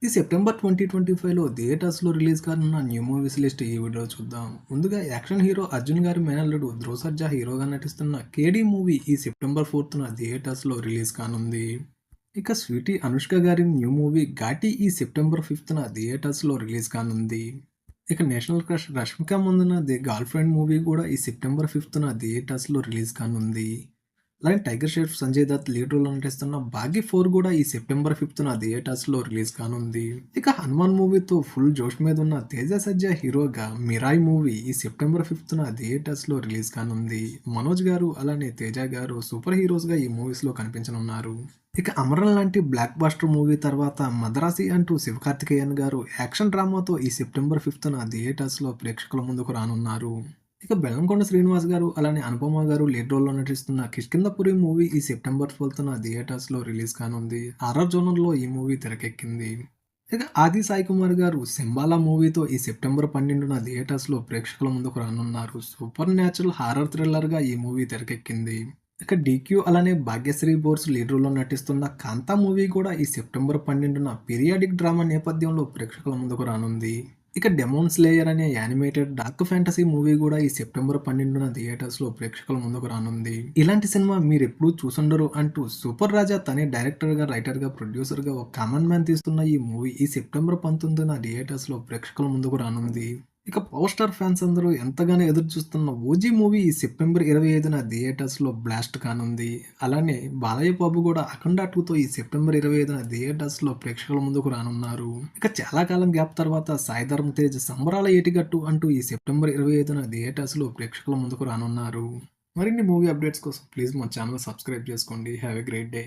ఈ సెప్టెంబర్ 2025లో థియేటర్స్‌లో రిలీజ్ కానున్న న్యూ మూవీస్ లిస్ట్ ఈ వీడియోలో చూద్దాం. ముందుగా యాక్షన్ హీరో 'అర్జున్' గారి మేనల్లుడు ధ్రువ్ సర్జా హీరోగా నటిస్తున్న 'కేడీ' మూవీ ఈ సెప్టెంబర్ 4న థియేటర్స్‌లో రిలీజ్ కానుంది. ఇక స్వీటీ అనుష్క గారి న్యూ మూవీ 'ఘాటి' ఈ సెప్టెంబర్ 5న థియేటర్స్‌లో రిలీజ్ కానుంది. ఇక national crush 'Rashmika Mandanna the girlfriend' movie కూడా ఈ సెప్టెంబర్ 5న థియేటర్స్‌లో రిలీజ్ కానుంది. అలాగే 'టైగర్ ష్రాఫ్' సంజయ్ దత్ లీడ్ రోల్‌లో నటిస్తున్న 'భాగి 4' కూడా ఈ సెప్టెంబర్ 5న థియేటర్స్‌లో రిలీజ్ కానుంది. ఇక 'హనుమాన్' మూవీతో ఫుల్ జోష్ మీద ఉన్న తేజ సజ్జా హీరోగా 'మిరాయ్' మూవీ ఈ సెప్టెంబర్ 5న థియేటర్స్‌లో రిలీజ్ కానుంది. మనోజ్ గారు అలానే తేజ గారు సూపర్ హీరోస్‌గా ఈ మూవీస్‌లో కనిపించనున్నారు. ఇక 'అమరన్' లాంటి బ్లాక్ బస్టర్ మూవీ తర్వాత 'మదరాసి' అంటూ శివకార్తికేయన్ గారు యాక్షన్ డ్రామాతో ఈ సెప్టెంబర్ 5న థియేటర్స్‌లో ప్రేక్షకుల ముందుకు రానున్నారు. ఇక బెల్లంకొండ శ్రీనివాస్ గారు, అలానే అనుపమ గారు లీడ్ రోల్‌లో నటిస్తున్న 'కిష్కింధపురి' మూవీ ఈ సెప్టెంబర్ 12న థియేటర్స్‌లో రిలీజ్ కానుంది. హారర్ జోనర్‌లో ఈ మూవీ తెరకెక్కింది. ఇక ఆది సాయి కుమార్ గారు 'సింబాలా' మూవీతో ఈ సెప్టెంబర్ 12న థియేటర్స్‌లో ప్రేక్షకుల ముందుకు రానున్నారు. సూపర్ న్యాచురల్ హారర్ థ్రిల్లర్‌గా ఈ మూవీ తెరకెక్కింది. ఇక 'డీక్యూ' అలానే భాగ్యశ్రీ బోర్స్ లీడ్ రోల్‌లో నటిస్తున్న 'కాంతా' మూవీ కూడా ఈ సెప్టెంబర్ 12న పీరియాడిక్ డ్రామా నేపథ్యంలో ప్రేక్షకుల ముందుకు రానుంది. ఇక 'డెమోన్ స్లేయర్' అనే యానిమేటెడ్ డార్క్ ఫ్యాంటసీ మూవీ కూడా ఈ సెప్టెంబర్ 12న థియేటర్స్‌లో ప్రేక్షకుల ముందుకు రానుంది. ఇలాంటి సినిమా మీరెప్పుడూ చూసుండరు అంటూ సూపర్ రాజా తనే డైరెక్టర్‌గా, రైటర్‌గా, ప్రొడ్యూసర్‌గా ఒక కామన్ మ్యాన్ తీస్తున్న ఈ మూవీ ఈ సెప్టెంబర్ 19న థియేటర్స్‌లో ప్రేక్షకుల ముందుకు రానుంది. ఇక పవర్ స్టార్ ఫ్యాన్స్ అందరూ ఎంతగానో ఎదురు చూస్తున్న 'ఓజీ' మూవీ ఈ సెప్టెంబర్ 25న థియేటర్స్‌లో బ్లాస్ట్ కానుంది. అలానే బాలయ్య బాబు కూడా 'అఖండ 2'తో ఈ సెప్టెంబర్ 25న థియేటర్స్‌లో ప్రేక్షకుల ముందుకు రానున్నారు. ఇక చాలా కాలం గ్యాప్ తర్వాత సాయి ధరమ్ తేజ్ 'సంబరాల ఏటిగట్టు' అంటూ ఈ సెప్టెంబర్ 25న థియేటర్స్‌లో ప్రేక్షకుల ముందుకు రానున్నారు. మరిన్ని మూవీ అప్డేట్స్ కోసం ప్లీజ్ మా ఛానల్ సబ్స్క్రైబ్ చేసుకోండి. Have a great day.